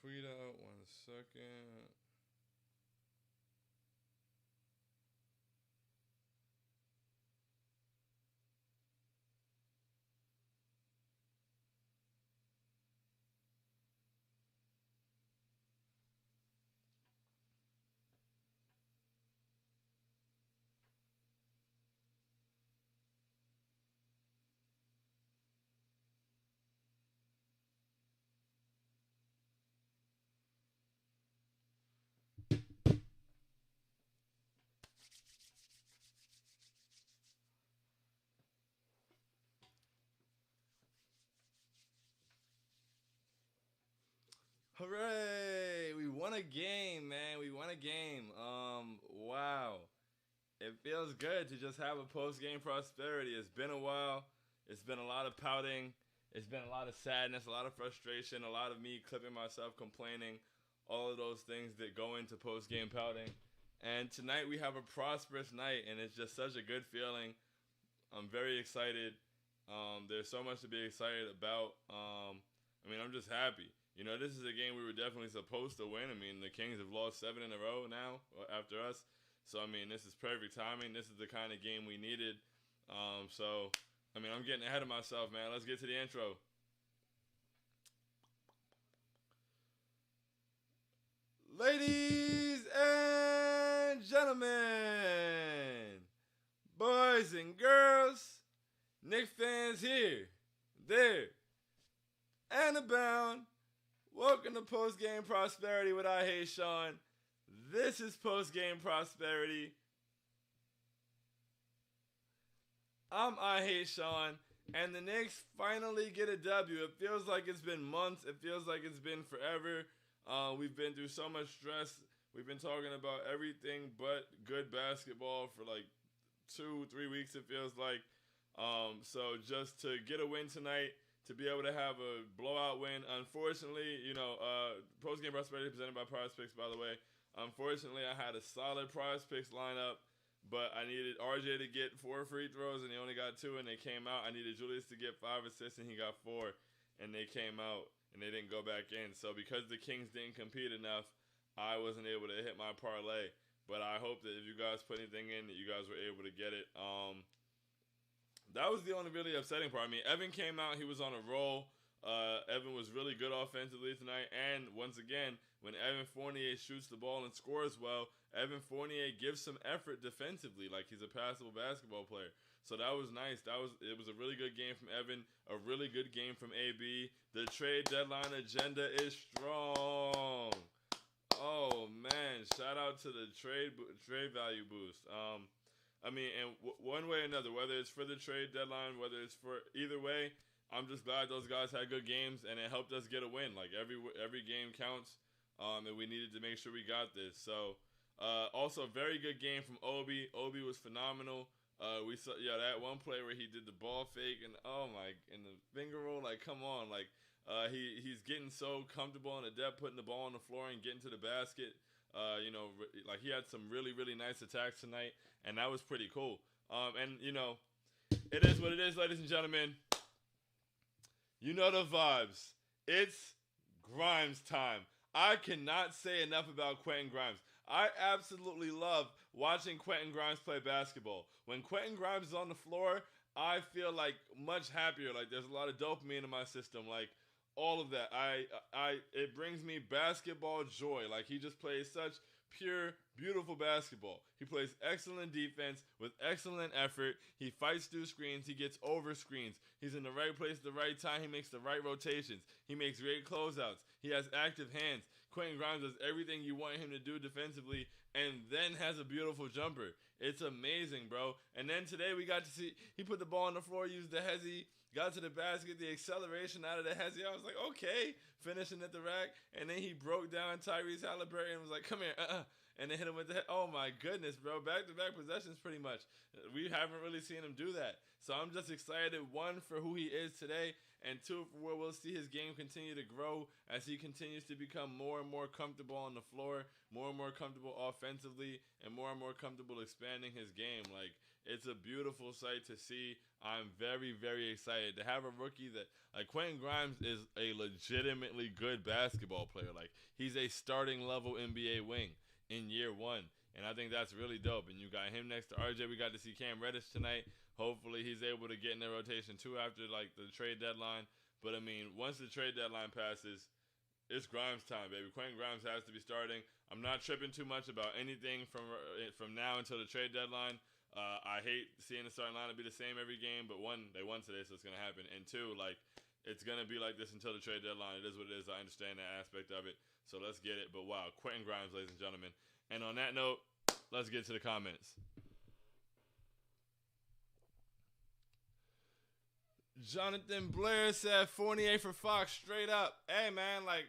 tweet out. 1 second. Hooray! We won a game, man. We won a game. Wow. It feels good to just have a post-game prosperity. It's been a while. It's been a lot of pouting. It's been a lot of sadness, a lot of frustration, a lot of me clipping myself, complaining, all of those things that go into post-game pouting. And tonight we have a prosperous night, and it's just such a good feeling. I'm very excited. There's so much to be excited about. I'm just happy. This is a game we were definitely supposed to win. The Kings have lost 7 in a row now after us. So, this is perfect timing. This is the kind of game we needed. I'm getting ahead of myself, man. Let's get to the intro. Ladies and gentlemen, boys and girls, Knicks fans here, there, and abound. Welcome to Postgame Prosperity with I Hate Sean. This is Postgame Prosperity. I'm I Hate Sean, and the Knicks finally get a W. It feels like it's been months. It feels like it's been forever. We've been through so much stress. We've been talking about everything but good basketball for like 2-3 weeks, it feels like. So just to get a win tonight, to be able to have a blowout win. Unfortunately, post-game prosperity presented by Prize Picks, by the way. Unfortunately, I had a solid Prize Picks lineup, but I needed RJ to get 4 free throws, and he only got 2, and they came out. I needed Julius to get 5 assists, and he got 4, and they came out, and they didn't go back in. So because the Kings didn't compete enough, I wasn't able to hit my parlay. But I hope that if you guys put anything in, that you guys were able to get it. That was the only really upsetting part. Evan came out. He was on a roll. Evan was really good offensively tonight. And once again, when Evan Fournier shoots the ball and scores well, Evan Fournier gives some effort defensively, like he's a passable basketball player. So that was nice. It was a really good game from Evan, a really good game from AB. The trade deadline agenda is strong. Oh man, shout out to the trade value boost. One way or another, whether it's for the trade deadline, whether it's for either way, I'm just glad those guys had good games and it helped us get a win. Like every game counts, and we needed to make sure we got this. So, also a very good game from Obi. Obi was phenomenal. We saw that one play where he did the ball fake and and the finger roll. Like come on, he's getting so comfortable in the depth, putting the ball on the floor and getting to the basket. He had some really, really nice attacks tonight, and that was pretty cool. It is what it is, ladies and gentlemen. You know the vibes. It's Grimes time. I cannot say enough about Quentin Grimes. I absolutely love watching Quentin Grimes play basketball. When Quentin Grimes is on the floor, I feel like much happier. Like there's a lot of dopamine in my system. Like all of that. It brings me basketball joy. Like he just plays such pure, beautiful basketball. He plays excellent defense with excellent effort. He fights through screens. He gets over screens. He's in the right place at the right time. He makes the right rotations. He makes great closeouts. He has active hands. Quentin Grimes does everything you want him to do defensively and then has a beautiful jumper. It's amazing, bro. And then today we got to see he put the ball on the floor, used the hezzy, got to the basket, the acceleration out of the hezzy. I was like, okay, finishing at the rack. And then he broke down Tyrese Halliburton and was like, come here, and then hit him with the head. Oh my goodness, bro. Back-to-back possessions pretty much. We haven't really seen him do that. So I'm just excited, one, for who he is today, and two, for where we'll see his game continue to grow as he continues to become more and more comfortable on the floor, more and more comfortable offensively, and more comfortable expanding his game. Like, It's a beautiful sight to see. I'm very, very excited to have a rookie that, like, Quentin Grimes is a legitimately good basketball player. Like, he's a starting level NBA wing in year one. And I think that's really dope. And you got him next to RJ. We got to see Cam Reddish tonight. Hopefully he's able to get in the rotation too after like the trade deadline. But I mean, once the trade deadline passes, it's Grimes time, baby. Quentin Grimes has to be starting. I'm not tripping too much about anything from now until the trade deadline. I hate seeing the starting lineup be the same every game, but one, they won today, so it's gonna happen. And two, like, it's gonna be like this until the trade deadline. It is what it is. I understand that aspect of it, so let's get it. But wow, Quentin Grimes, ladies and gentlemen. And on that note, let's get to the comments. Jonathan Blair said Fournier for Fox straight up. Hey man, like,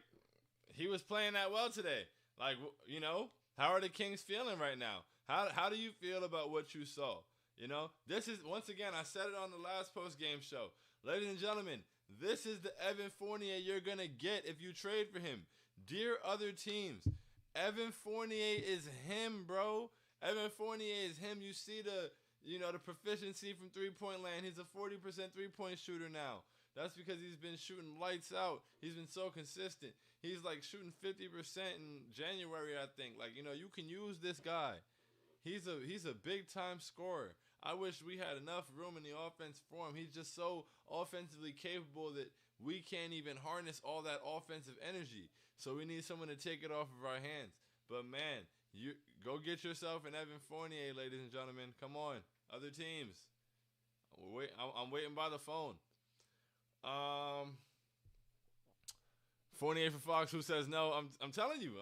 he was playing that well today. Like, you know, how are the Kings feeling right now? How do you feel about what you saw? You know, this is, once again, I said it on the last post-game show. Ladies and gentlemen, this is the Evan Fournier you're going to get if you trade for him. Dear other teams, Evan Fournier is him, bro. Evan Fournier is him. You see the proficiency from three-point land. He's a 40% three-point shooter now. That's because he's been shooting lights out. He's been so consistent. He's like shooting 50% in January, I think. Like, you know, you can use this guy. He's a big-time scorer. I wish we had enough room in the offense for him. He's just so offensively capable that we can't even harness all that offensive energy. So we need someone to take it off of our hands. But, man, you go get yourself an Evan Fournier, ladies and gentlemen. Come on. Other teams. I'm waiting by the phone. Fournier for Fox, who says no? I'm telling you.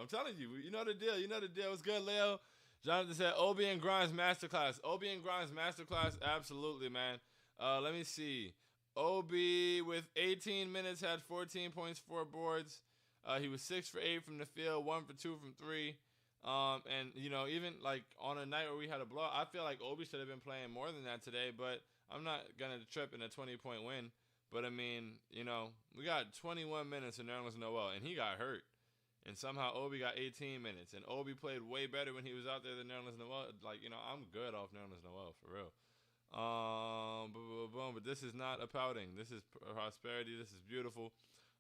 You know the deal. What's good, Leo? Jonathan said, Obi and Grimes masterclass. Obi and Grimes masterclass, absolutely, man. Let me see. Obi, with 18 minutes, had 14 points, 4 boards. He was 6 for 8 from the field, 1 for 2 from 3. And, you know, even, like, on a night where we had a blowout, I feel like Obi should have been playing more than that today, but I'm not going to trip in a 20-point win. But, I mean, you know, we got 21 minutes in Nerlens Noel, and he got hurt. And somehow Obi got 18 minutes. And Obi played way better when he was out there than Nerlens Noel. Like, you know, I'm good off Nerlens Noel, for real. But this is not a pouting. This is prosperity. This is beautiful.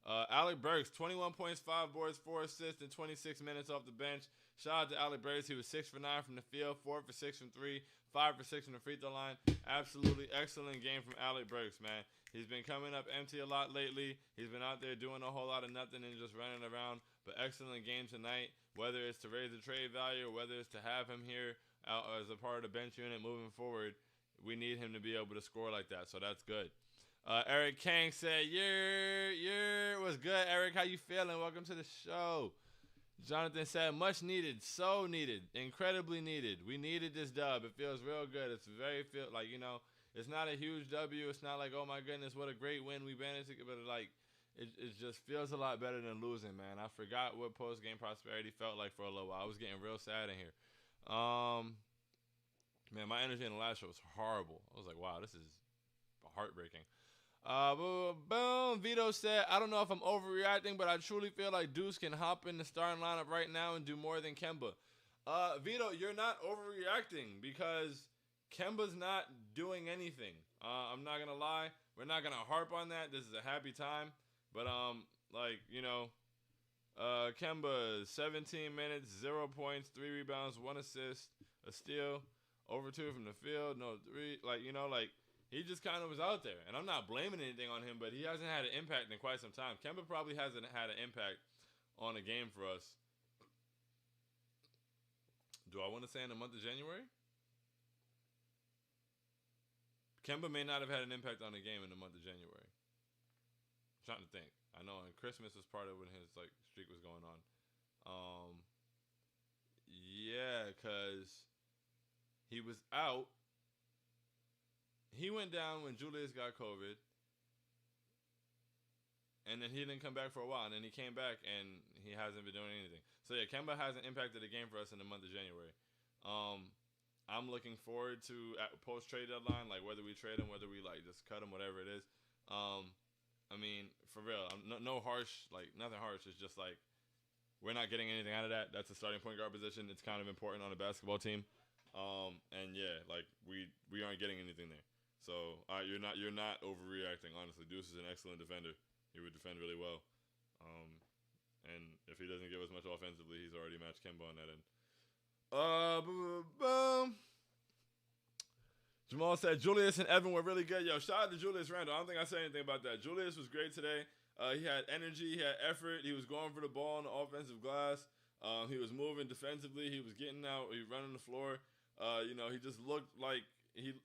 Alec Burks, 21 points, 5 boards, 4 assists, and 26 minutes off the bench. Shout out to Alec Burks. He was 6 for 9 from the field, 4 for 6 from 3, 5 for 6 from the free throw line. Absolutely excellent game from Alec Burks, man. He's been coming up empty a lot lately. He's been out there doing a whole lot of nothing and just running around. But excellent game tonight, whether it's to raise the trade value or whether it's to have him here out as a part of the bench unit moving forward. We need him to be able to score like that, so that's good. Eric Kang said, what's good, Eric? How you feeling? Welcome to the show. Jonathan said, much needed, so needed, incredibly needed. We needed this dub. It feels real good. It's very, like, you know, it's not a huge W. It's not like, oh, my goodness, what a great win we managed to get, but, like, it just feels a lot better than losing, man. I forgot what post-game prosperity felt like for a little while. I was getting real sad in here. Man, my energy in the last show was horrible. I was like, wow, this is heartbreaking. Boom. Vito said, I don't know if I'm overreacting, but I truly feel like Deuce can hop in the starting lineup right now and do more than Kemba. Vito, you're not overreacting because Kemba's not doing anything. I'm not going to lie. We're not going to harp on that. This is a happy time. But, like, you know, Kemba, 17 minutes, 0 points, 3 rebounds, 1 assist, a steal, over 2 from the field, no 3. Like, you know, like, he just kind of was out there. And I'm not blaming anything on him, but he hasn't had an impact in quite some time. Kemba probably hasn't had an impact on a game for us. Do I want to say in the month of January? Kemba may not have had an impact on the game in the month of January. I'm trying to think. I know, and Christmas was part of when his like streak was going on. Yeah, because he was out. He went down when Julius got COVID, and then he didn't come back for a while, and then he came back, and he hasn't been doing anything. So yeah, Kemba hasn't impacted the game for us in the month of January. I'm looking forward to post trade deadline, like whether we trade him, whether we like just cut him, whatever it is. I mean, for real, no harsh, like nothing harsh. It's just like we're not getting anything out of that. That's a starting point guard position. It's kind of important on a basketball team. And yeah, like we aren't getting anything there. So you're not overreacting. Honestly, Deuce is an excellent defender. He would defend really well. Um, and if he doesn't give us much offensively, he's already matched Kemba on that end. Boom. Jamal said Julius and Evan were really good. Yo, shout out to Julius Randle. I don't think I said anything about that. Julius was great today. He had energy, he had effort. He was going for the ball on the offensive glass. He was moving defensively. He was getting out. He was running the floor. He just looked like his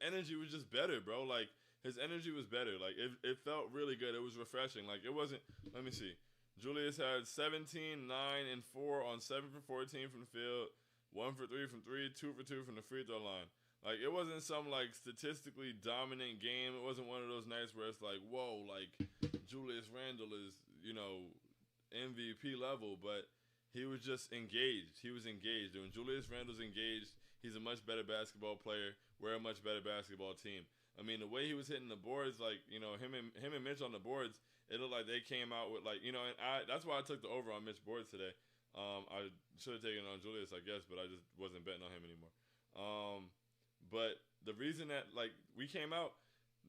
energy was just better, bro. Like his energy was better. Like it felt really good. It was refreshing. Like it wasn't. Let me see. Julius had 17, 9, and 4 on 7 for 14 from the field, 1 for 3 from 3, 2 for 2 from the free throw line. Like it wasn't some like statistically dominant game. It wasn't one of those nights where it's like, whoa, like Julius Randle is, MVP level, but he was just engaged. He was engaged. And when Julius Randle's engaged, he's a much better basketball player. We're a much better basketball team. I mean, the way he was hitting the boards, like, him and Mitch on the boards, it looked like they came out with like, and that's why I took the over on Mitch boards today. I should have taken it on Julius, I guess, but I just wasn't betting on him anymore. But the reason that like we came out,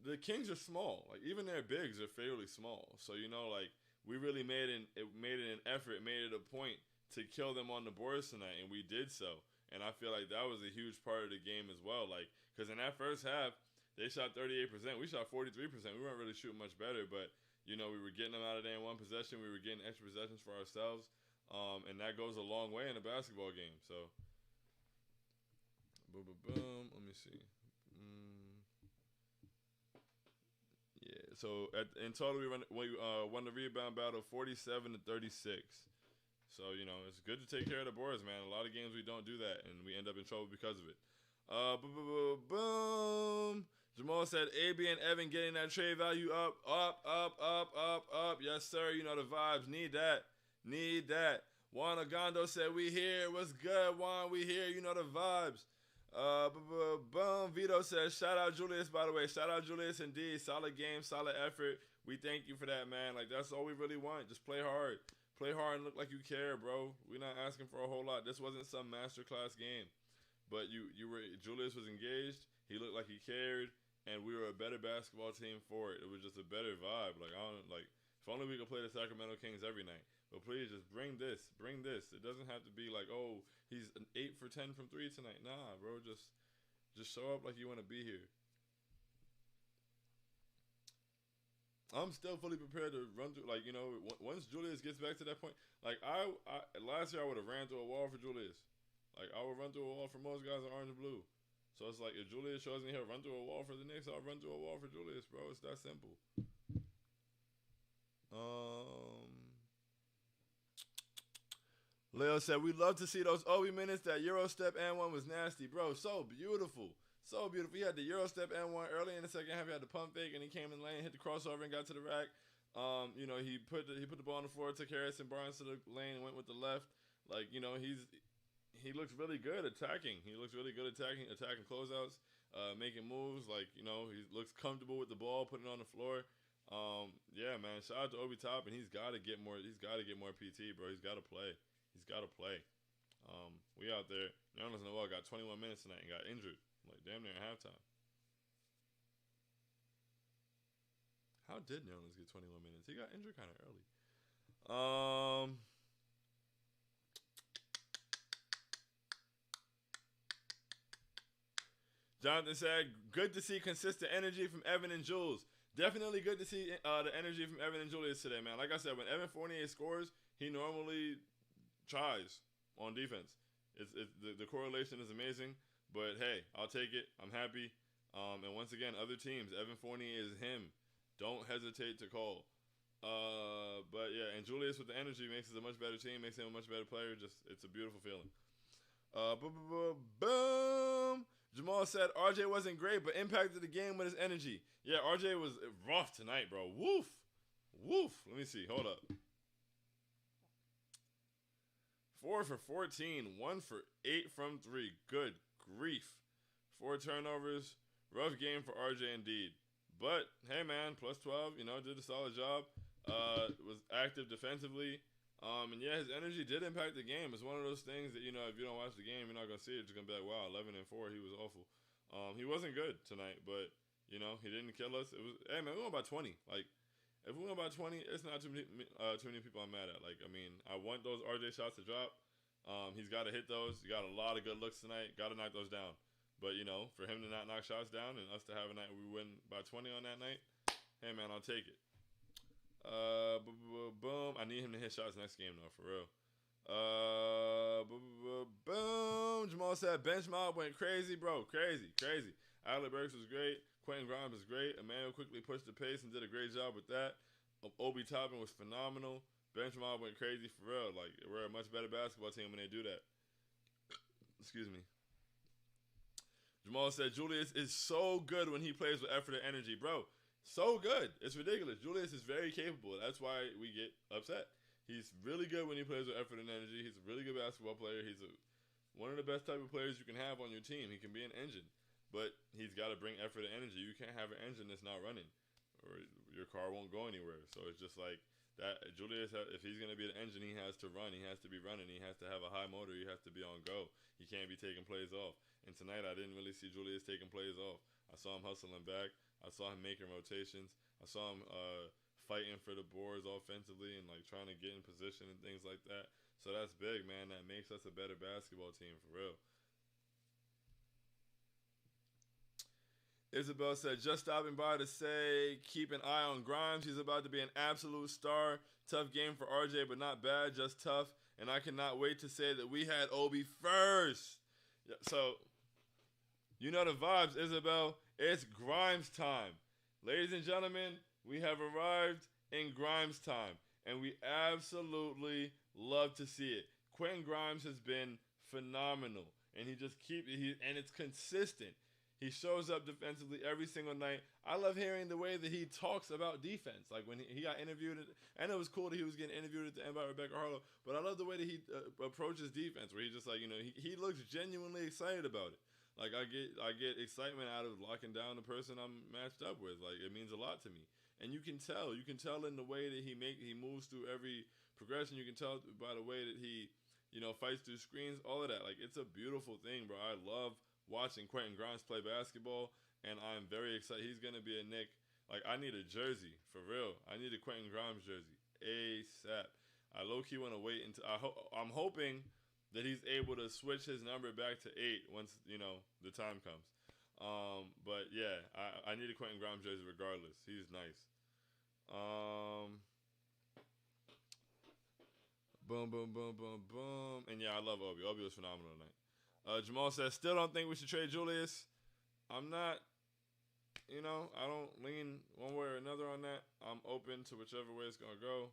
the Kings are small. Like even their bigs are fairly small. So like we really made it an effort, made it a point to kill them on the boards tonight, and we did so. And I feel like that was a huge part of the game as well. Like because in that first half, they shot 38%. We shot 43%. We weren't really shooting much better, but we were getting them out of there in one possession. We were getting extra possessions for ourselves, and that goes a long way in a basketball game. So, boom, boom, boom. Let me see. Yeah. So in total, we won the rebound battle 47-36. So it's good to take care of the boards, man. A lot of games we don't do that, and we end up in trouble because of it. Boom. Jamal said AB and Evan getting that trade value up. Yes, sir. You know the vibes. Need that. Juan Agondo said we here. What's good, Juan? We here. You know the vibes. Boom. Vito says shout out Julius, by the way. Shout out Julius indeed. Solid game, solid effort. We thank you for that, man. Like that's all we really want. Just play hard. Play hard and look like you care, bro. We're not asking for a whole lot. This wasn't some masterclass game. But Julius was engaged. He looked like he cared, and we were a better basketball team for it. It was just a better vibe. Like if only we could play the Sacramento Kings every night. But please just bring this. It doesn't have to be like, oh, he's an 8 for 10 from 3 tonight. Nah, bro, just show up like you want to be here. I'm still fully prepared to run through. Like once Julius gets back to that point, like I last year I would have ran through a wall for Julius. Like, I would run through a wall for most guys in orange and blue. So it's like, if Julius shows me he'll run through a wall for the Knicks, I'll run through a wall for Julius, bro. It's that simple. Leo said, we love to see those Obi minutes. That Euro step and one was nasty, bro. So beautiful. He had the Euro step and one early in the second half. He had the pump fake, and he came in the lane, hit the crossover, and got to the rack. He put the ball on the floor, took Harrison Barnes to the lane, and went with the left. Like, he looks really good attacking. Attacking closeouts, making moves. Like, he looks comfortable with the ball, putting it on the floor. Yeah, man. Shout out to Obi Toppin. He's got to get more. He's got to get more PT, bro. He's got to play. We out there. Nerlens Noel got 21 minutes tonight and got injured, like damn near halftime. How did Nerlens get 21 minutes? He got injured kind of early. Jonathan said, good to see consistent energy from Evan and Jules. Definitely good to see the energy from Evan and Julius today, man. Like I said, when Evan Fournier scores, he normally tries on defense. The correlation is amazing, but hey, I'll take it. I'm happy. And once again, other teams, Evan Fournier is him. Don't hesitate to call. But yeah, and Julius with the energy makes us a much better team, makes him a much better player. It's a beautiful feeling. Boom. Jamal said RJ wasn't great, but impacted the game with his energy. Yeah, RJ was rough tonight, bro. Woof. Let me see. Hold up. 4 for 14, 1 for 8 from 3. Good grief. 4 turnovers. Rough game for RJ indeed. But, hey, man, plus 12, did a solid job. Was active defensively. And yeah, his energy did impact the game. It's one of those things that, if you don't watch the game, you're not gonna see it. You're just gonna be like, wow, 11-4, he was awful. He wasn't good tonight, but he didn't kill us. It was, hey man, we won by 20. Like, if we win by 20, it's not too many people I'm mad at. Like, I mean, I want those RJ shots to drop. He's got to hit those. He got a lot of good looks tonight. Got to knock those down. But, for him to not knock shots down and us to have a night where we win by 20 on that night, hey, man, I'll take it. Boom. I need him to hit shots next game, though, for real. Boom. Jamal said bench mob went crazy, bro. Crazy. Alec Burks was great. Quentin Grimes was great. Emmanuel quickly pushed the pace and did a great job with that. Obi Toppin was phenomenal. Bench mob went crazy for real. Like, we're a much better basketball team when they do that. Excuse me. Jamal said Julius is so good when he plays with effort and energy, bro. So good. It's ridiculous. Julius is very capable. That's why we get upset. He's really good when he plays with effort and energy. He's a really good basketball player. He's one of the best type of players you can have on your team. He can be an engine. But he's got to bring effort and energy. You can't have an engine that's not running, or your car won't go anywhere. So it's just like that. Julius, if he's going to be an engine, he has to run. He has to be running. He has to have a high motor. He has to be on go. He can't be taking plays off. And tonight, I didn't really see Julius taking plays off. I saw him hustling back. I saw him making rotations. I saw him fighting for the boards offensively and like trying to get in position and things like that. So that's big, man. That makes us a better basketball team for real. Isabel said, just stopping by to say, keep an eye on Grimes. He's about to be an absolute star. Tough game for RJ, but not bad, just tough. And I cannot wait to say that we had Obi first. So, you know the vibes, Isabel. It's Grimes time. Ladies and gentlemen, we have arrived in Grimes time. And we absolutely love to see it. Quentin Grimes has been phenomenal. And and it's consistent. He shows up defensively every single night. I love hearing the way that he talks about defense. Like when he got interviewed, and it was cool that he was getting interviewed at the end by Rebecca Harlow, but I love the way that he approaches defense, where he just like, he looks genuinely excited about it. Like I get excitement out of locking down the person I'm matched up with. Like it means a lot to me. And you can tell in the way that he moves through every progression. You can tell by the way that he, fights through screens, all of that. Like it's a beautiful thing, bro. I love watching Quentin Grimes play basketball, and I'm very excited. He's going to be a Knick. Like, I need a jersey, for real. I need a Quentin Grimes jersey, ASAP. I low-key want to wait until I'm hoping that he's able to switch his number back to 8 once, the time comes. But, yeah, I need a Quentin Grimes jersey regardless. He's nice. Boom, boom, boom, boom, boom. And, yeah, I love Obi. Obi was phenomenal tonight. Jamal says, still don't think we should trade Julius. I'm not, I don't lean one way or another on that. I'm open to whichever way it's going to go.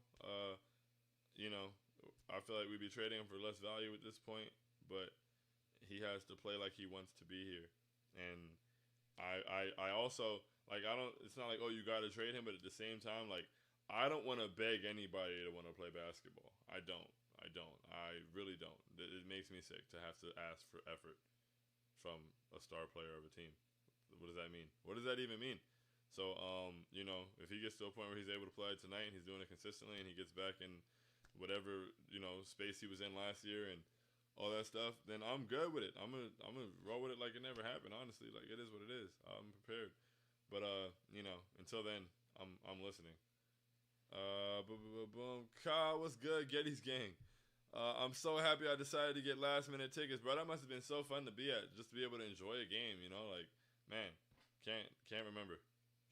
I feel like we'd be trading him for less value at this point, but he has to play like he wants to be here. And I also, like, it's not like, oh, you got to trade him, but at the same time, like, I don't want to beg anybody to want to play basketball. I don't. I really don't. It makes me sick to have to ask for effort from a star player of a team. What does that mean? What does that even mean? So, if he gets to a point where he's able to play tonight and he's doing it consistently and he gets back in whatever, space he was in last year and all that stuff, then I'm good with it. I'm gonna roll with it like it never happened, honestly. Like, it is what it is. I'm prepared. But, until then, I'm listening. Boom. Kyle, what's good? Getty's gang. I'm so happy I decided to get last minute tickets, bro. That must have been so fun to be at, just to be able to enjoy a game, like, man, can't remember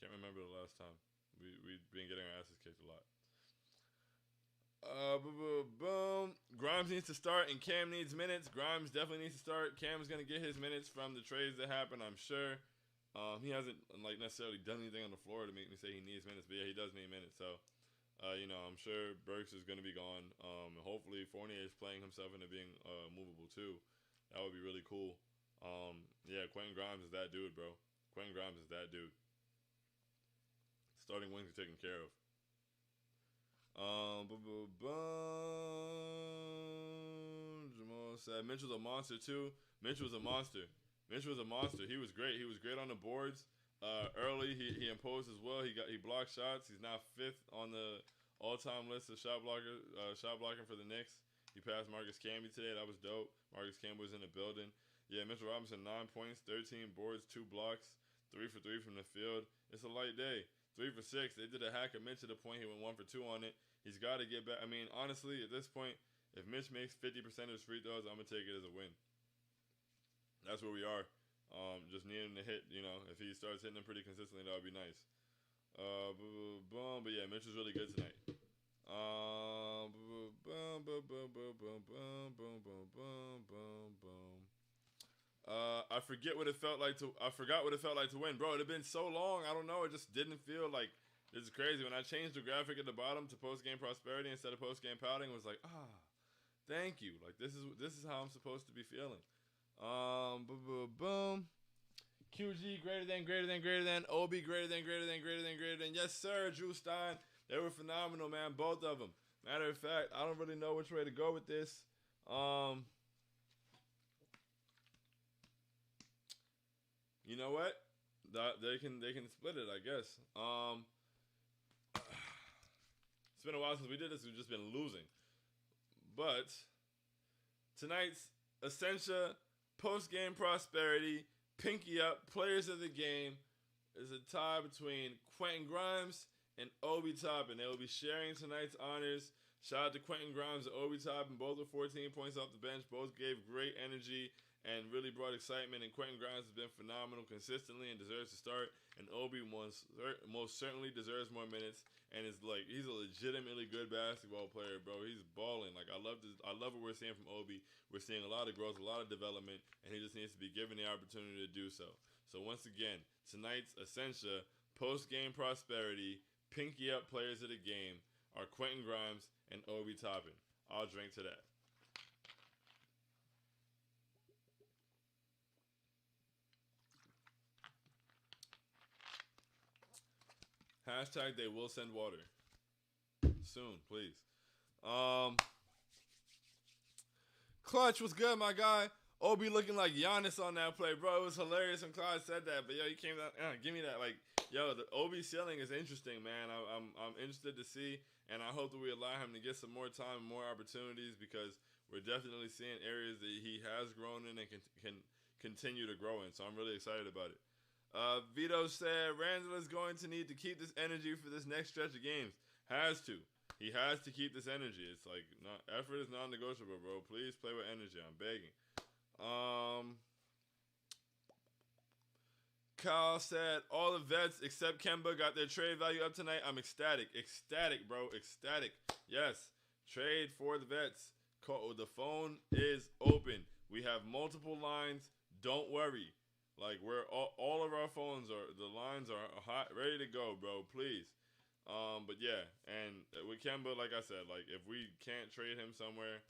the last time. We've been getting our asses kicked a lot. Boom. Grimes needs to start and Cam needs minutes. Grimes definitely needs to start. Cam's gonna get his minutes from the trades that happen, I'm sure. He hasn't necessarily done anything on the floor to make me say he needs minutes, but yeah, he does need minutes. So I'm sure Burks is going to be gone. And hopefully Fournier is playing himself into being movable too. That would be really cool. Yeah, Quentin Grimes is that dude, bro. Quentin Grimes is that dude. Starting wings are taken care of. Jamal said Mitchell's a monster too. Mitch was a monster. He was great. He was great on the boards. Early, he imposed as well. He blocked shots. He's now 5th on all-time list of shot blocking for the Knicks. He passed Marcus Camby today. That was dope. Marcus Camby was in the building. Yeah, Mitchell Robinson, 9 points, 13 boards, 2 blocks, 3 for 3 from the field. It's a light day. 3 for 6. They did a hack of Mitch to the point he went 1 for 2 on it. He's got to get back. I mean, honestly, at this point, if Mitch makes 50% of his free throws, I'm going to take it as a win. That's where we are. Just needing to hit, if he starts hitting them pretty consistently, that would be nice. Boom. But yeah, Mitch was really good tonight. I forgot what it felt like to win, bro. It had been so long. I don't know. It just didn't feel like. This is crazy. When I changed the graphic at the bottom to post-game prosperity instead of post-game pouting, it was like, thank you. Like this is how I'm supposed to be feeling. Boom. QG greater than. OB greater than. Yes, sir, Drew Stein. They were phenomenal, man. Both of them. Matter of fact, I don't really know which way to go with this. You know what? They can split it, I guess. It's been a while since we did this. We've just been losing. But tonight's Essentia post-game prosperity pinky up players of the game is a tie between Quentin Grimes and Obi Toppin. They will be sharing tonight's honors. Shout out to Quentin Grimes and Obi Toppin. Both with 14 points off the bench. Both gave great energy and really brought excitement. And Quentin Grimes has been phenomenal consistently and deserves to start. And Obi most certainly deserves more minutes. And he's a legitimately good basketball player, bro. He's balling. Like I love what we're seeing from Obi. We're seeing a lot of growth, a lot of development, and he just needs to be given the opportunity to do so. So once again, tonight's Essentia post-game prosperity pinky up players of the game are Quentin Grimes and Obi Toppin. I'll drink to that. Hashtag they will send water. Soon, please. Clutch was good, my guy. Obi looking like Giannis on that play, bro. It was hilarious when Clyde said that. But yo, he came down. Give me that. Like, yo, the Obi ceiling is interesting, man. I'm interested to see, and I hope that we allow him to get some more time and more opportunities because we're definitely seeing areas that he has grown in and can continue to grow in. So I'm really excited about it. Vito said Randall is going to need to keep this energy for this next stretch of games. Has to. He has to keep this energy. It's like effort is non-negotiable, bro. Please play with energy. I'm begging. Kyle said all the vets except Kemba got their trade value up tonight. I'm ecstatic, bro, ecstatic. Yes, trade for the vets. The phone is open. We have multiple lines. Don't worry. Like we're all of our phones the lines are hot, ready to go, bro. Please. But yeah, and with Kemba, like I said, like if we can't trade him somewhere,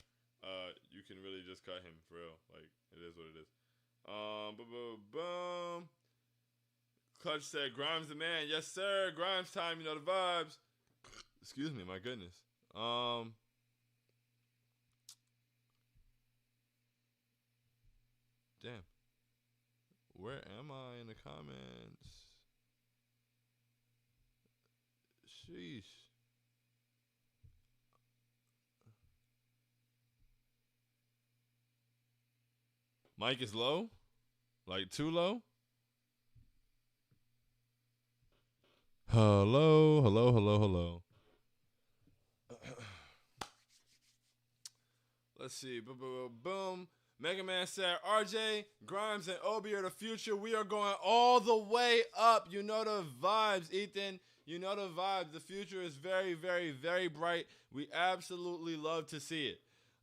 you can really just cut him for real. Like it is what it is. Boom. Clutch said Grimes the man. Yes, sir. Grimes time. You know the vibes. Excuse me. My goodness. Damn. Where am I in the comments? Sheesh. Mic is low? Like too low? Hello. Let's see. Boom. Mega Man said, RJ, Grimes, and Obi are the future. We are going all the way up. You know the vibes, Ethan. You know the vibes. The future is very, very, very bright. We absolutely love to see it.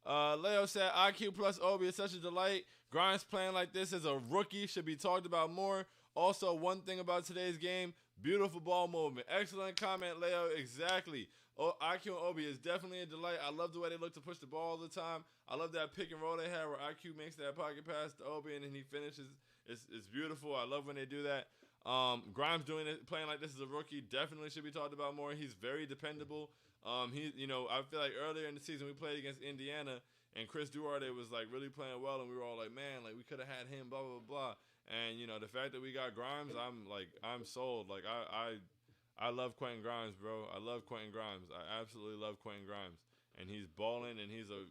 Leo said, IQ plus Obi is such a delight. Grimes playing like this as a rookie should be talked about more. Also, one thing about today's game, beautiful ball movement. Excellent comment, Leo. Exactly. IQ and Obi is definitely a delight. I love the way they look to push the ball all the time. I love that pick and roll they have where IQ makes that pocket pass to Obi and then he finishes. It's beautiful. I love when they do that. Grimes doing it, playing like this as a rookie, definitely should be talked about more. He's very dependable. I feel like earlier in the season we played against Indiana and Chris Duarte was like really playing well and we were all like, man, like we could have had him, blah blah blah. And the fact that we got Grimes, I'm sold. Like I love Quentin Grimes, bro. I love Quentin Grimes. I absolutely love Quentin Grimes, and he's balling, and he's an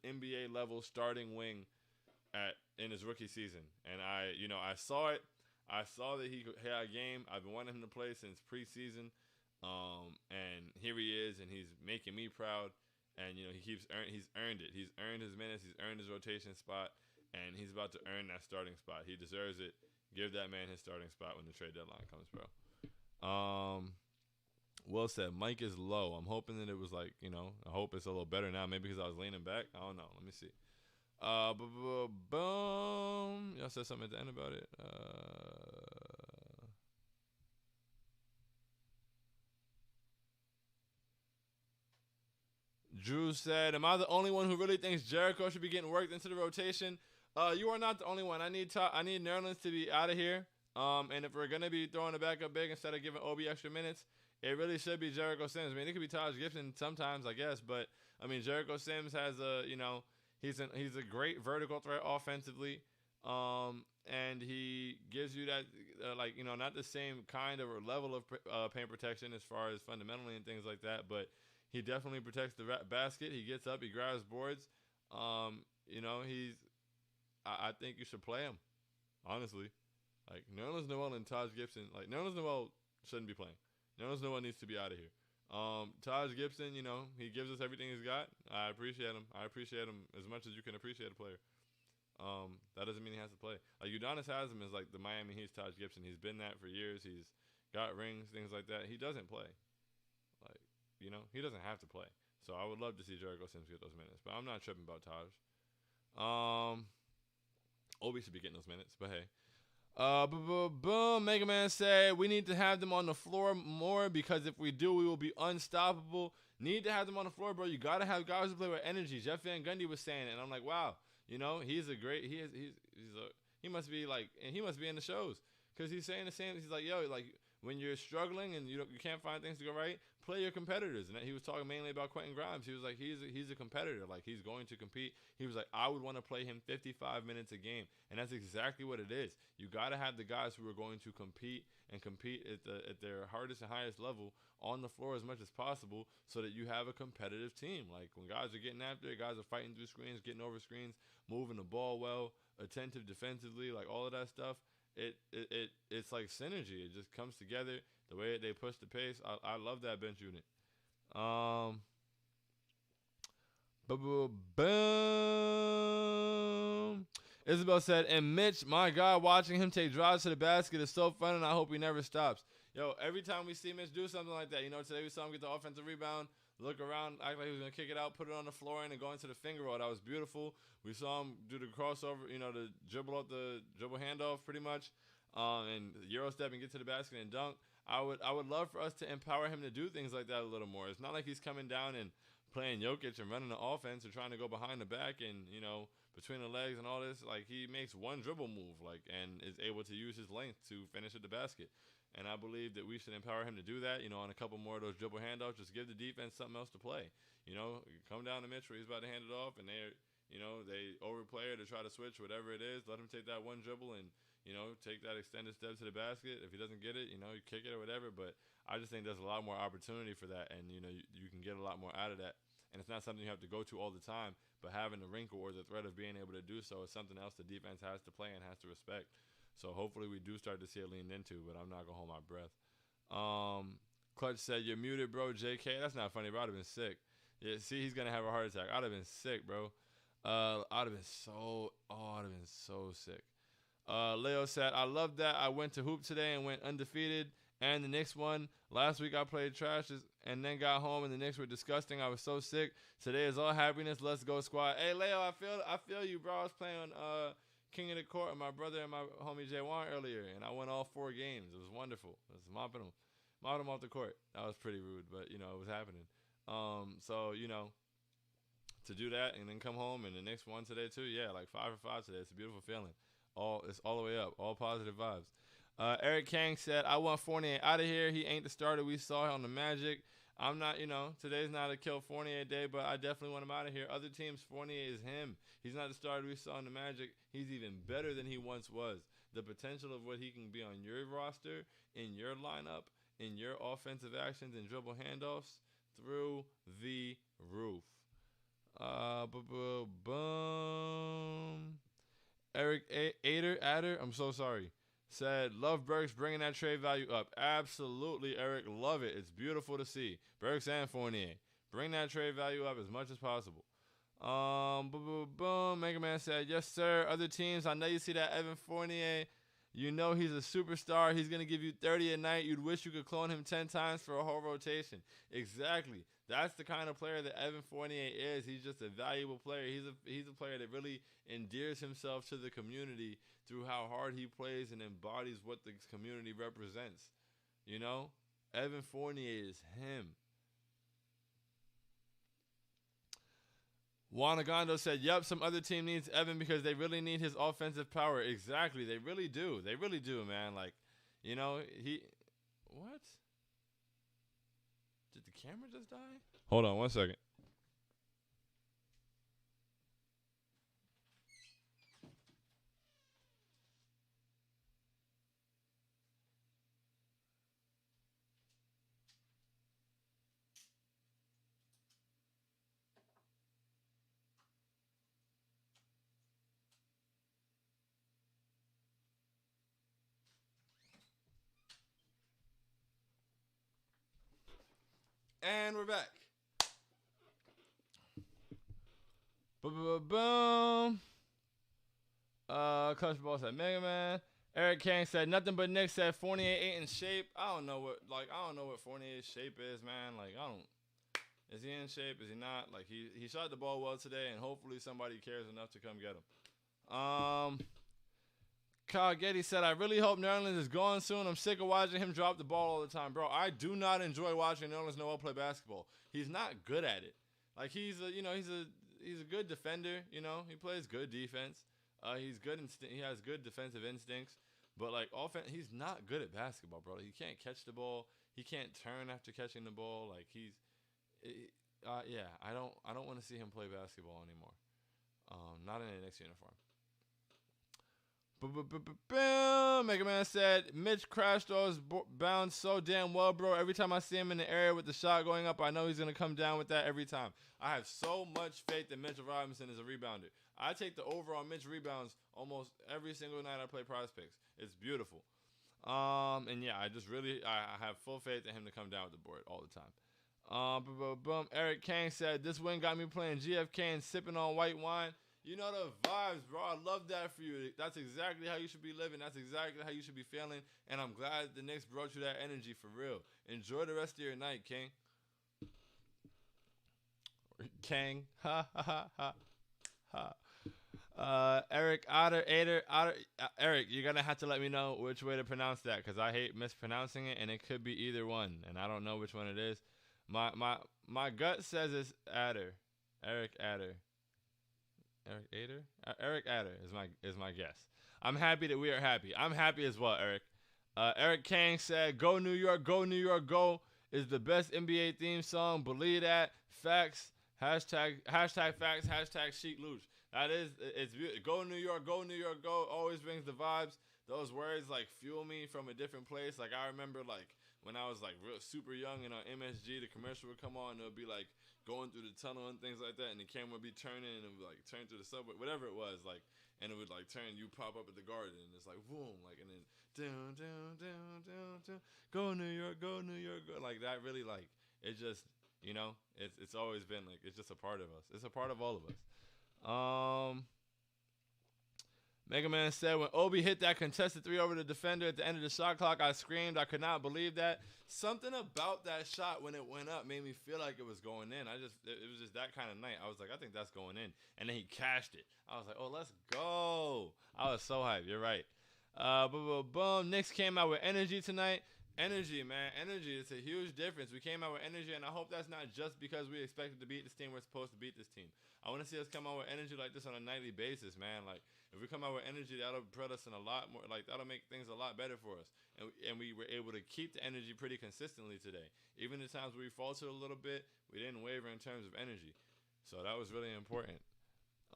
NBA level starting wing in his rookie season. And I saw it. I saw that he had a game. I've been wanting him to play since preseason, and here he is, and he's making me proud. And he's earned it. He's earned his minutes. He's earned his rotation spot, and he's about to earn that starting spot. He deserves it. Give that man his starting spot when the trade deadline comes, bro. Will said Mike is low. I'm hoping that it was I hope it's a little better now. Maybe because I was leaning back. I don't know. Let me see. Boom. Y'all said something at the end about it. Drew said, "Am I the only one who really thinks Jericho should be getting worked into the rotation?" You are not the only one. I need Nerlens to be out of here. And if we're gonna be throwing a backup big instead of giving Obi extra minutes, it really should be Jericho Sims. I mean, it could be Taj Gibson sometimes, I guess, but I mean, Jericho Sims has he's a great vertical threat offensively, and he gives you that not the same kind of or level of paint protection as far as fundamentally and things like that, but he definitely protects the basket. He gets up, he grabs boards. I think you should play him, honestly. Like, Nerlens Noel and Taj Gibson, Nerlens Noel shouldn't be playing. Nerlens Noel needs to be out of here. Taj Gibson, he gives us everything he's got. I appreciate him. I appreciate him as much as you can appreciate a player. That doesn't mean he has to play. Like, Udonis Haslem is like the Miami Heat's Taj Gibson. He's been that for years. He's got rings, things like that. He doesn't play. He doesn't have to play. So I would love to see Jericho Sims get those minutes. But I'm not tripping about Taj. Obi should be getting those minutes, but hey. Boom. Mega Man said, we need to have them on the floor more because if we do, we will be unstoppable. Need to have them on the floor, bro. You got to have guys who play with energy. Jeff Van Gundy was saying it, and I'm like, wow. He's a great, he must be in the shows because he's saying the same. He's like, yo, like, when you're struggling and you can't find things to go right, play your competitors. And he was talking mainly about Quentin Grimes. He was like, he's a competitor. Like, he's going to compete. He was like, I would want to play him 55 minutes a game. And that's exactly what it is. You got to have the guys who are going to compete at their hardest and highest level on the floor as much as possible so that you have a competitive team. Like, when guys are getting after it, guys are fighting through screens, getting over screens, moving the ball well, attentive defensively, like all of that stuff. It's like synergy. It just comes together. The way they push the pace, I love that bench unit. Boom. Isabel said, and Mitch, my God, watching him take drives to the basket is so fun, and I hope he never stops. Yo, every time we see Mitch do something like that, today we saw him get the offensive rebound, look around, act like he was going to kick it out, put it on the floor, and then go into the finger roll. That was beautiful. We saw him do the crossover, the dribble handoff pretty much, and Euro step and get to the basket and dunk. I would love for us to empower him to do things like that a little more. It's not like he's coming down and playing Jokic and running the offense or trying to go behind the back and, between the legs and all this. Like, he makes one dribble move, and is able to use his length to finish at the basket. And I believe that we should empower him to do that, on a couple more of those dribble handoffs. Just give the defense something else to play. Come down to Mitch where he's about to hand it off, and they overplay it to try to switch, whatever it is. Let him take that one dribble and, take that extended step to the basket. If he doesn't get it, you kick it or whatever. But I just think there's a lot more opportunity for that, and, you can get a lot more out of that. And it's not something you have to go to all the time, but having the wrinkle or the threat of being able to do so is something else the defense has to play and has to respect. So hopefully we do start to see it leaned into, but I'm not going to hold my breath. Clutch said, you're muted, bro, JK. That's not funny, bro. I'd have been sick. Yeah, see, he's going to have a heart attack. I'd have been sick, bro. I'd have been so sick. Leo said, I love that. I went to hoop today and went undefeated. And the Knicks won. Last week I played trash and then got home and the Knicks were disgusting. I was so sick. Today is all happiness. Let's go, squad. Hey, Leo, I feel you, bro. I was playing King of the Court with my brother and my homie J1 earlier, and I won all 4 games. It was wonderful. I was mopping them off the court. That was pretty rude, but, it was happening. So, to do that and then come home and the Knicks won today too. Yeah, like 5 for 5 today. It's a beautiful feeling. It's all the way up. All positive vibes. Eric Kang said, I want Fournier out of here. He ain't the starter we saw on the Magic. I'm not, today's not a kill Fournier day, but I definitely want him out of here. Other teams, Fournier is him. He's not the starter we saw on the Magic. He's even better than he once was. The potential of what he can be on your roster, in your lineup, in your offensive actions and dribble handoffs through the roof. Boom. Eric Adder, I'm so sorry, said, love Burks bringing that trade value up. Absolutely, Eric. Love it. It's beautiful to see. Burks and Fournier. Bring that trade value up as much as possible. Boom. Mega Man said, yes, sir. Other teams, I know you see that Evan Fournier. You know he's a superstar. He's going to give you 30 a night. You'd wish you could clone him 10 times for a whole rotation. Exactly. That's the kind of player that Evan Fournier is. He's just a valuable player. He's a player that really endears himself to the community through how hard he plays and embodies what the community represents. You know? Evan Fournier is him. Wanagondo said, yep, some other team needs Evan because they really need his offensive power. Exactly. They really do. They really do, man. Like, you know, what? Did the camera just die? Hold on 1 second. And we're back. Boom. Clutch Ball said Mega Man. Eric Kang said nothing but Knicks said Fournier ain't in shape. I don't know what Fournier's shape is, man. Like, is he in shape? Is he not? Like, he shot the ball well today, and hopefully somebody cares enough to come get him. Kyle Getty said, I really hope Nerlens is gone soon. I'm sick of watching him drop the ball all the time. Bro, I do not enjoy watching Nerlens Noel play basketball. He's not good at it. Like, he's a good defender, you know. He plays good defense. He has good defensive instincts. But, like, he's not good at basketball, bro. He can't catch the ball. He can't turn after catching the ball. Like, I don't want to see him play basketball anymore. Not in a Knicks uniform. Mega Man said, Mitch crashed those bounds so damn well, bro. Every time I see him in the area with the shot going up, I know he's going to come down with that every time. I have so much faith that Mitchell Robinson is a rebounder. I take the over on Mitch rebounds almost every single night I play Prize Picks. It's beautiful. And yeah, I have full faith in him to come down with the board all the time. Eric Kang said, this win got me playing GFK and sipping on white wine. You know the vibes, bro. I love that for you. That's exactly how you should be living. That's exactly how you should be feeling. And I'm glad the Knicks brought you that energy for real. Enjoy the rest of your night, King. Kang. Ha, ha, ha, ha, ha. Eric Otter. Eric, you're going to have to let me know which way to pronounce that because I hate mispronouncing it, and it could be either one, and I don't know which one it is. My gut says it's Adder. Eric Adder. Eric Adder is my guess. I'm happy that we are happy. I'm happy as well, Eric. Eric Kang said, "Go New York, go New York, go" is the best NBA theme song. Believe that. Facts. Hashtag facts. Hashtag Sheik Luch. It's beautiful. Go New York, go New York, go. Always brings the vibes. Those words like fuel me from a different place. Like I remember like when I was like real super young and on MSG, the commercial would come on and it would be like going through the tunnel and things like that, and the camera would be turning and it would like turn through the subway, whatever it was, like, and it would like turn, you pop up at the garden and it's like boom, like, and then down, go New York, go New York, go, like that really like it just, you know, it's always been like it's just a part of us. It's a part of all of us. Mega Man said, when Obi hit that contested three over the defender at the end of the shot clock, I screamed. I could not believe that. Something about that shot when it went up made me feel like it was going in. It was just that kind of night. I was like, I think that's going in. And then he cashed it. I was like, oh, let's go. I was so hyped. You're right. Boom. Knicks came out with energy tonight. Energy, man. Energy. It's a huge difference. We came out with energy, and I hope that's not just because we expected to beat this team. We're supposed to beat this team. I want to see us come out with energy like this on a nightly basis, man. Like, if we come out with energy, that'll put us in a lot more, like, that'll make things a lot better for us. And we were able to keep the energy pretty consistently today. Even the times where we faltered a little bit, we didn't waver in terms of energy. So that was really important.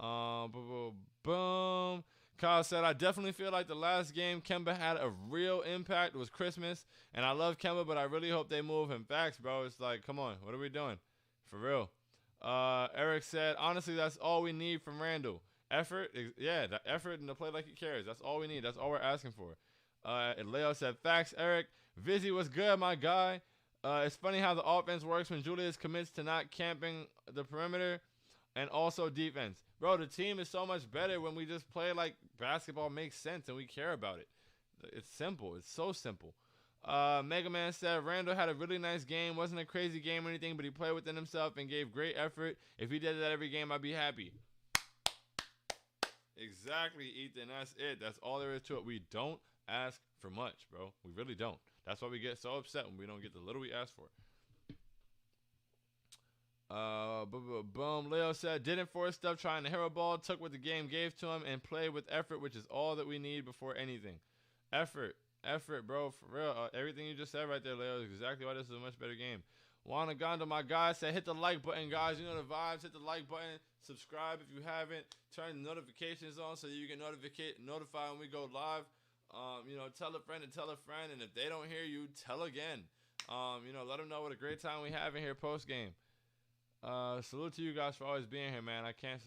Boom. Kyle said, I definitely feel like the last game Kemba had a real impact was Christmas, and I love Kemba, but I really hope they move him. Facts, bro. It's like, come on, what are we doing? For real. Eric said, honestly, that's all we need from Randall. Effort, yeah, the effort and to play like he cares. That's all we need. That's all we're asking for. And Leo said, facts, Eric. Vizzy was good, my guy. It's funny how the offense works when Julius commits to not camping the perimeter and also defense. Bro, the team is so much better when we just play like basketball makes sense and we care about it. It's simple. It's so simple. Mega Man said, Randall had a really nice game. Wasn't a crazy game or anything, but he played within himself and gave great effort. If he did that every game, I'd be happy. Exactly, Ethan. That's it. That's all there is to it. We don't ask for much, bro. We really don't. That's why we get so upset when we don't get the little we ask for. Boom. Leo said, didn't force stuff trying to hero ball, took what the game gave to him, and played with effort, which is all that we need before anything. Effort, bro, for real. Everything you just said right there, Leo, is exactly why this is a much better game. Juana Gondo, my guy, said, hit the like button, guys. You know the vibes. Hit the like button. Subscribe if you haven't. Turn the notifications on so you get notified when we go live. Tell a friend and tell a friend. And if they don't hear you, tell again. Let them know what a great time we have in here post-game. Salute to you guys for always being here, man. I can't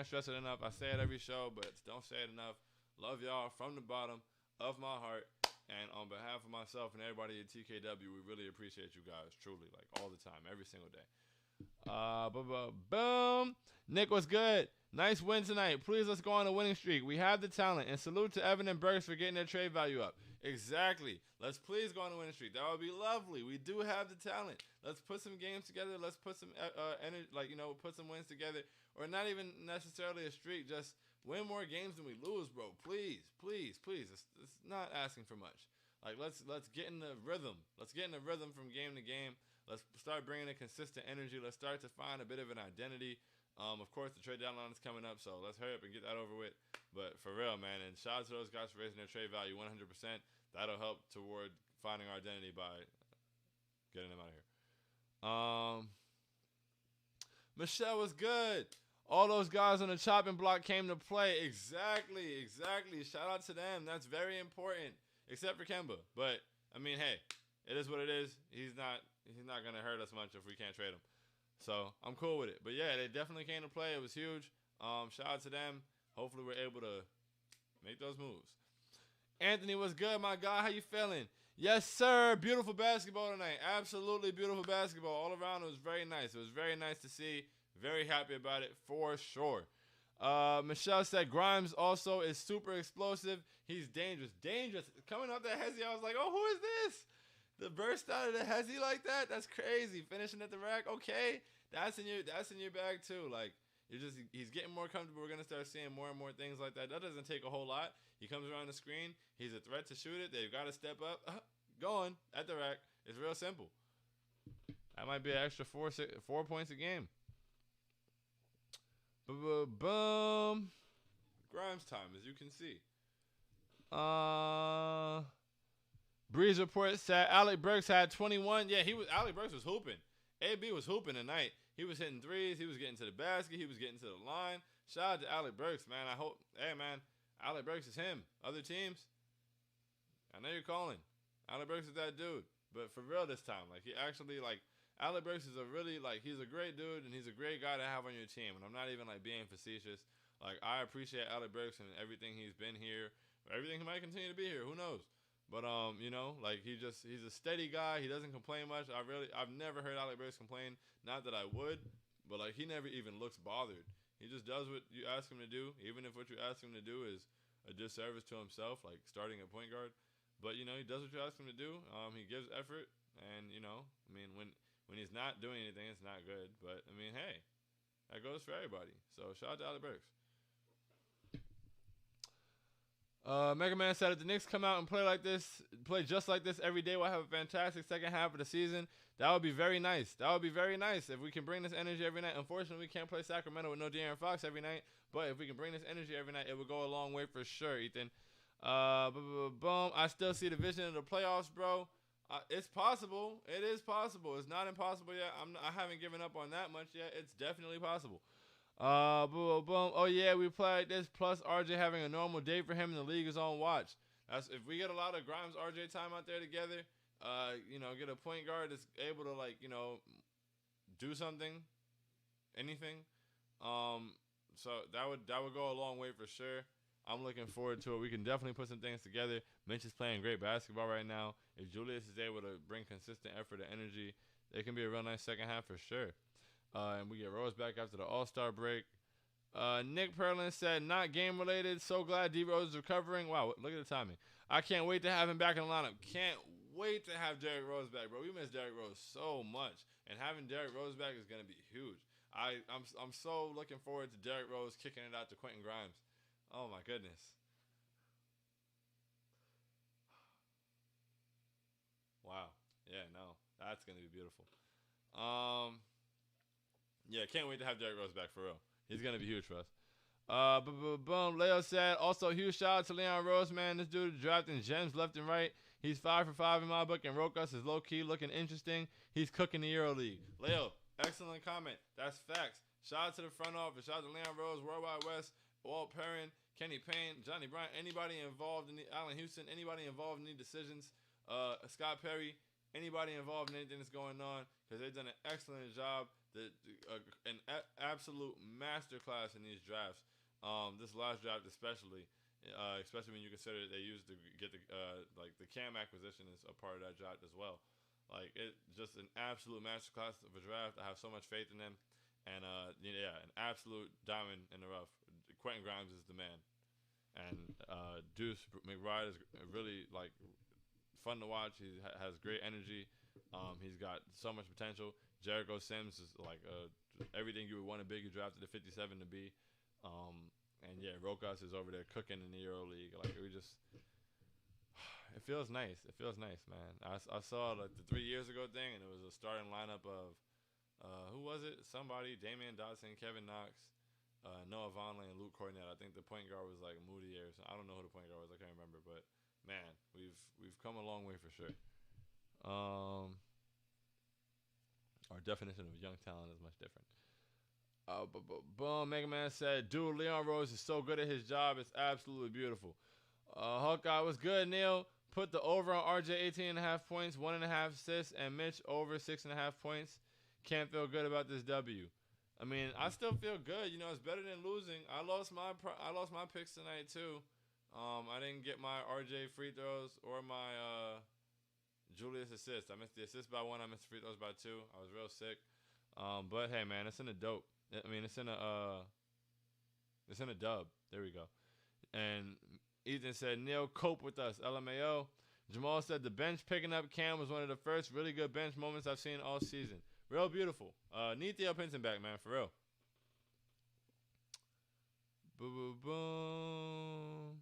stress it enough. I say it every show, but don't say it enough. Love y'all from the bottom of my heart. And on behalf of myself and everybody at TKW, we really appreciate you guys, truly, like all the time, every single day. Boom. Nick, what's good? Nice win tonight. Please, let's go on a winning streak. We have the talent. And salute to Evan and Burks for getting their trade value up. Exactly. Let's please go on a winning streak. That would be lovely. We do have the talent. Let's put some games together. Let's put some energy, put some wins together. Or not even necessarily a streak, just win more games than we lose, bro. Please. It's not asking for much. Like, let's get in the rhythm. Let's get in the rhythm from game to game. Let's start bringing a consistent energy. Let's start to find a bit of an identity. Of course, the trade deadline is coming up, so let's hurry up and get that over with. But for real, man, and shout out to those guys for raising their trade value 100%. That'll help toward finding our identity by getting them out of here. Michelle was good. All those guys on the chopping block came to play. Exactly. Shout out to them. That's very important. Except for Kemba. But, I mean, hey, it is what it is. He's not going to hurt us much if we can't trade him. So, I'm cool with it. But, yeah, they definitely came to play. It was huge. Shout out to them. Hopefully we're able to make those moves. Anthony, what's good, my guy? How you feeling? Yes, sir. Beautiful basketball tonight. Absolutely beautiful basketball. All around, it was very nice. It was very nice to see. Very happy about it for sure. Michelle said Grimes also is super explosive. He's dangerous. Coming up that hezzy, I was like, oh, who is this? The burst out of the hezzy like that? That's crazy. Finishing at the rack, okay. That's in your bag too. Like, he's getting more comfortable. We're gonna start seeing more and more things like that. That doesn't take a whole lot. He comes around the screen. He's a threat to shoot it. They've got to step up. Going at the rack. It's real simple. That might be an extra 4 points a game. Boom. Grimes time, as you can see. Breeze report said Alec Burks had 21. Yeah, Alec Burks was hooping. AB was hooping tonight. He was hitting threes. He was getting to the basket. He was getting to the line. Shout out to Alec Burks, man. Alec Burks is him. Other teams, I know you're calling. Alec Burks is that dude. But for real this time, like, he actually, like, Alec Burks is he's a great dude, and he's a great guy to have on your team. And I'm not even, like, being facetious. Like, I appreciate Alec Burks and everything he's been here. Everything he might continue to be here. Who knows? But, he's a steady guy. He doesn't complain much. I've never heard Alec Burks complain. Not that I would, but, like, he never even looks bothered. He just does what you ask him to do, even if what you ask him to do is a disservice to himself, like starting a point guard. But, he does what you ask him to do. He gives effort, and, when he's not doing anything, it's not good. But, hey, that goes for everybody. So, shout out to Alec Burks. Mega Man said if the Knicks come out and play just like this every day, we'll have a fantastic second half of the season. That would be very nice. If we can bring this energy every night. Unfortunately, we can't play Sacramento with no De'Aaron Fox every night. But if we can bring this energy every night, it would go a long way for sure, Ethan. Boom. I still see the vision of the playoffs, bro. It's possible. It is possible. It's not impossible yet. I haven't given up on that much yet. It's definitely possible. Boom, boom. Oh yeah, we played this. Plus RJ having a normal day for him, and the league is on watch. That's if we get a lot of Grimes RJ time out there together. Get a point guard that's able to do something, anything. So that would go a long way for sure. I'm looking forward to it. We can definitely put some things together. Mitch is playing great basketball right now. If Julius is able to bring consistent effort and energy, it can be a real nice second half for sure. And we get Rose back after the All-Star break. Nick Perlin said, not game related. So glad D Rose is recovering. Wow, look at the timing. I can't wait to have him back in the lineup. Can't wait to have Derrick Rose back, bro. We miss Derrick Rose so much, and having Derrick Rose back is gonna be huge. I'm so looking forward to Derrick Rose kicking it out to Quentin Grimes. Oh my goodness. Wow. Yeah, no, that's gonna be beautiful. Um, yeah, can't wait to have Derrick Rose back for real. He's gonna be huge for us. Boom. Leo said, also huge shout out to Leon Rose, man. This dude drafting gems left and right. He's 5 for 5 in my book, and Rokas is low key looking interesting. He's cooking the Euro League. Leo, excellent comment. That's facts. Shout out to the front office. Shout out to Leon Rose, Worldwide West, Walt Perrin, Kenny Payne, Johnny Bryant, anybody involved in the Allen Houston, anybody involved in the decisions. Scott Perry, anybody involved in anything that's going on, because they've done an excellent job. An absolute masterclass in these drafts. This last draft especially when you consider they used to get the Cam acquisition is a part of that draft as well. Like it just an absolute masterclass of a draft. I have so much faith in them, and an absolute diamond in the rough. Quentin Grimes is the man, and Deuce McBride is really fun to watch. He has great energy. He's got so much potential. Jericho Sims is everything you would want a big you drafted the 57 to be. And yeah, Rokas is over there cooking in the Euro League. It feels nice. It feels nice, man. I saw the 3 years ago thing, and it was a starting lineup of who was it? Somebody, Damian Dotson, Kevin Knox, Noah Vonleh, and Luke Cornett. I think the point guard was Moody or something. I don't know who the point guard was. I can't remember, but man, we've come a long way for sure. Our definition of young talent is much different. Boom, Mega Man said, dude, Leon Rose is so good at his job. It's absolutely beautiful. Hawkeye was good, Neil. Put the over on RJ 18.5 points, 1.5 assists, and Mitch over 6.5 points. Can't feel good about this W. I mean, I still feel good. It's better than losing. I lost my picks tonight too. I didn't get my RJ free throws or my Julius assist. I missed the assist by 1. I missed the free throws by 2. I was real sick. But hey, man, it's in a dope. I mean, it's in a dub. There we go. And Ethan said, Neil, cope with us. LMAO. Jamal said the bench picking up Cam was one of the first really good bench moments I've seen all season. Real beautiful. Need Theo Pinson back, man, for real. Boom, boom.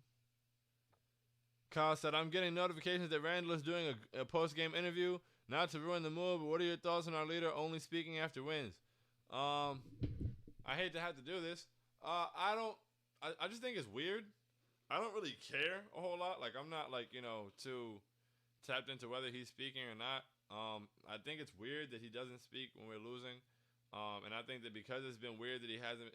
Kyle said, I'm getting notifications that Randall is doing a post-game interview. Not to ruin the mood, but what are your thoughts on our leader only speaking after wins? I hate to have to do this. I just think it's weird. I don't really care a whole lot. I'm not too tapped into whether he's speaking or not. I think it's weird that he doesn't speak when we're losing. And I think that because it's been weird that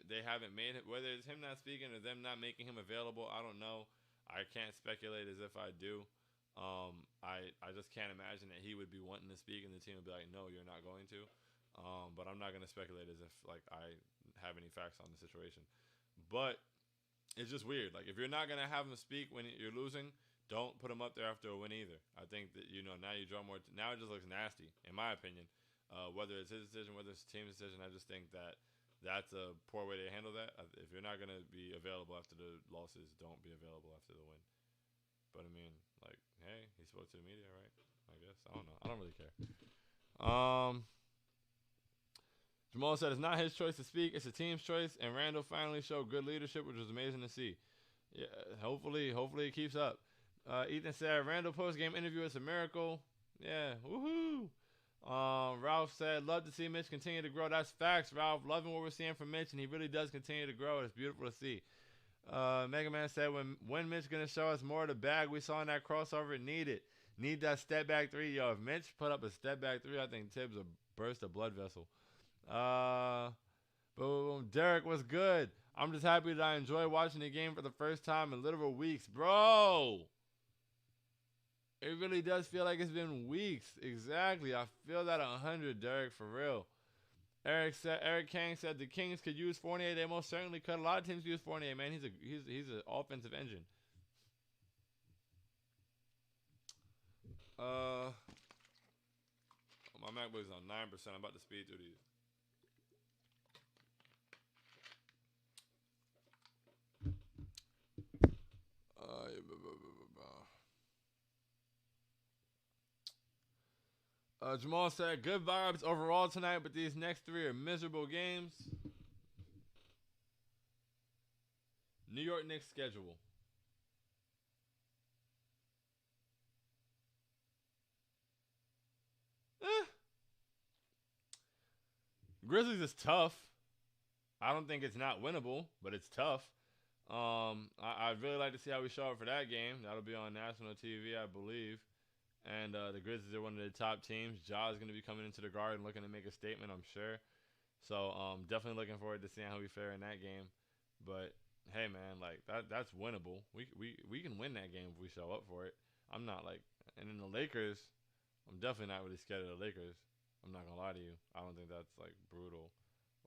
they haven't made it, whether it's him not speaking or them not making him available, I don't know. I can't speculate as if I do. I just can't imagine that he would be wanting to speak and the team would be like, no, you're not going to. But I'm not going to speculate as if I have any facts on the situation. But it's just weird. If you're not going to have him speak when you're losing, don't put him up there after a win either. I think that now you draw more. Now it just looks nasty, in my opinion. Whether it's his decision, whether it's the team's decision, I just think that that's a poor way to handle that. If you're not going to be available after the losses, don't be available after the win. But I mean, hey, he spoke to the media, right? I guess. I don't know. I don't really care. Jamal said it's not his choice to speak, it's the team's choice, and Randall finally showed good leadership, which was amazing to see. Yeah, hopefully it keeps up. Ethan said Randall post-game interview is a miracle. Yeah, woohoo. Ralph said, love to see Mitch continue to grow. That's facts, Ralph. Loving what we're seeing from Mitch, and he really does continue to grow. It's beautiful to see. Mega Man said, when Mitch going to show us more of the bag we saw in that crossover? Need that step back 3. Yo, if Mitch put up a step back 3, I think Tibbs will burst a blood vessel. Boom. Derek, what's good? I'm just happy that I enjoy watching the game for the first time in literal weeks. Bro! It really does feel like it's been weeks. Exactly. I feel that 100, Derek, for real. Eric Kang said the Kings could use Fournier. They most certainly could. A lot of teams use Fournier, man. He's an offensive engine. My MacBook's on 9%. I'm about to speed through these. Jamal said, good vibes overall tonight, but these next 3 are miserable games. New York Knicks schedule. Grizzlies is tough. I don't think it's not winnable, but it's tough. I'd really like to see how we show up for that game. That'll be on national TV, I believe. And the Grizzlies are one of the top teams. Ja is going to be coming into the Garden looking to make a statement, I'm sure. So definitely looking forward to seeing how we fare in that game. But hey, man, like that's winnable. We can win that game if we show up for it. I'm not like, and then the Lakers, I'm definitely not really scared of the Lakers. I'm not gonna lie to you. I don't think that's like brutal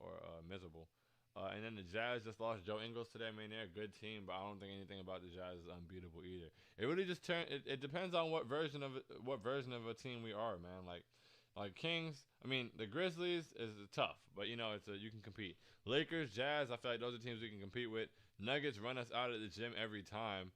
or miserable. And then the Jazz just lost Joe Ingles today. I mean, they're a good team, but I don't think anything about the Jazz is unbeatable either. It really just it depends on what version of a team we are, man. Like Kings. I mean, the Grizzlies is tough, but you know you can compete. Lakers, Jazz. I feel like those are teams we can compete with. Nuggets run us out of the gym every time.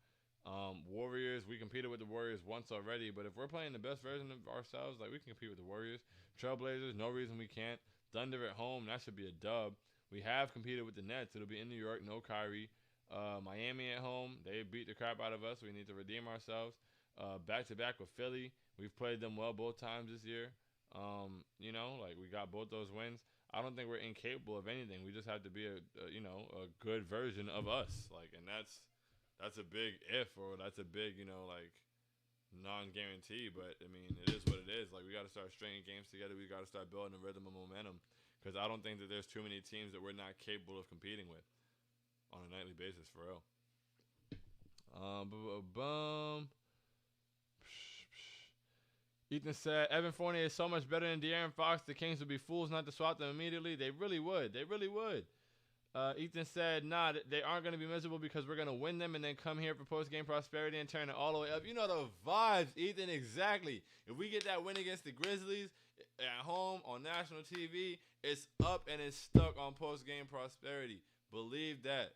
Warriors, we competed with the Warriors once already, but if we're playing the best version of ourselves, like we can compete with the Warriors. Trailblazers, no reason we can't. Thunder at home, that should be a dub. We have competed with the Nets. It'll be in New York, no Kyrie. Miami at home, they beat the crap out of us. We need to redeem ourselves. Back-to-back with Philly, we've played them well both times this year. You know, like we got both those wins. I don't think we're incapable of anything. We just have to be a good version of us. Like, and that's a big if, or that's a big, like non-guarantee. But I mean, it is what it is. Like, we got to start stringing games together. We got to start building a rhythm and momentum. Because I don't think that there's too many teams that we're not capable of competing with on a nightly basis, for real. Ethan said, Evan Fournier is so much better than De'Aaron Fox. The Kings would be fools not to swap them immediately. They really would. They really would. Ethan said, nah, they aren't going to be miserable because we're going to win them and then come here for post-game prosperity and turn it all the way up. You know the vibes, Ethan, exactly. If we get that win against the Grizzlies at home on national TV, it's up and it's stuck on post-game prosperity. Believe that.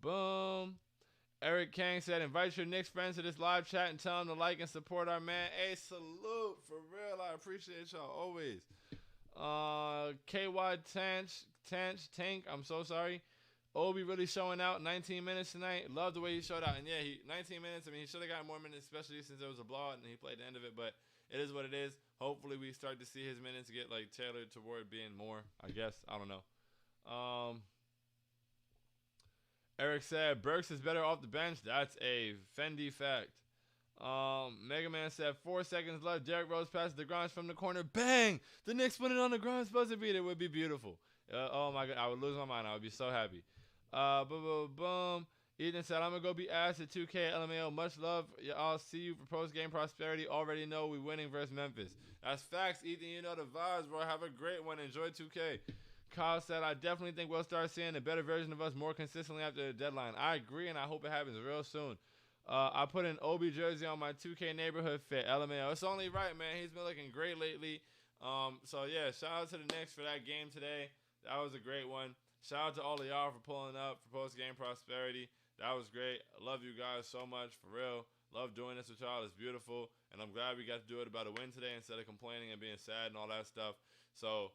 Boom. Eric Kang said, invite your Knicks friends to this live chat and tell them to like and support our man. Hey, salute. For real, I appreciate y'all always. KY Tank, I'm so sorry. Obi really showing out 19 minutes tonight. Love the way he showed out. And yeah, 19 minutes. I mean, he should have got more minutes, especially since there was a blowout and he played the end of it. But it is what it is. Hopefully we start to see his minutes get like tailored toward being more, I guess. I don't know. Eric said, Burks is better off the bench. That's a Fendi fact. Mega Man said, 4 seconds left. Derrick Rose passes the Grimes from the corner. Bang! The Knicks put it on the Grimes buzzer beater. It would be beautiful. Oh my God. I would lose my mind. I would be so happy. Boom. Ethan said, I'm going to go be ass at 2K LMAO. Much love. I'll see you for post-game prosperity. Already know we winning versus Memphis. That's facts, Ethan. You know the vibes, bro. Have a great one. Enjoy 2K. Kyle said, I definitely think we'll start seeing a better version of us more consistently after the deadline. I agree, and I hope it happens real soon. I put an Obi jersey on my 2K neighborhood fit. LMAO. It's only right, man. He's been looking great lately. So, yeah, shout out to the Knicks for that game today. That was a great one. Shout out to all of y'all for pulling up for post-game prosperity. That was great. I love you guys so much, for real. Love doing this with y'all. It's beautiful. And I'm glad we got to do it about a win today instead of complaining and being sad and all that stuff. So,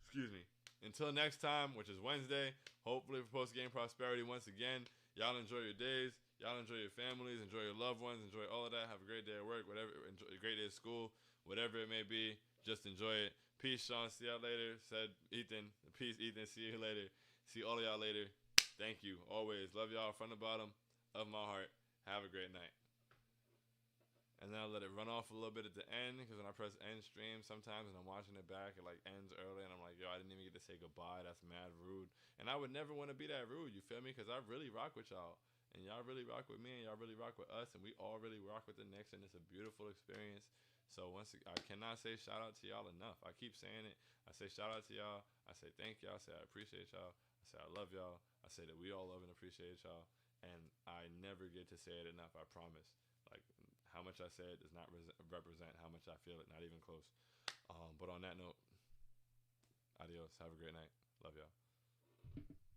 excuse me. Until next time, which is Wednesday, hopefully for post-game prosperity once again. Y'all enjoy your days. Y'all enjoy your families. Enjoy your loved ones. Enjoy all of that. Have a great day at work. Whatever. Enjoy a great day at school. Whatever it may be, just enjoy it. Peace, Sean. See y'all later. Said Ethan. Peace, Ethan. See you later. See all of y'all later. Thank you. Always. Love y'all from the bottom of my heart. Have a great night. and then I let it run off a little bit at the end because when I press end stream sometimes and I'm watching it back, it like ends early and I'm like, yo, I didn't even get to say goodbye. That's mad rude. And I would never want to be that rude. You feel me? Because I really rock with y'all. And y'all really rock with me and y'all really rock with us. And we all really rock with the Knicks. And it's a beautiful experience. So I cannot say shout out to y'all enough. I keep saying it. I say shout out to y'all. I say thank y'all. I say I appreciate y'all. I say I love y'all. I say that we all love and appreciate y'all. And I never get to say it enough. I promise. Like, how much I say it does not represent how much I feel it. Not even close. But on that note, adios. Have a great night. Love y'all.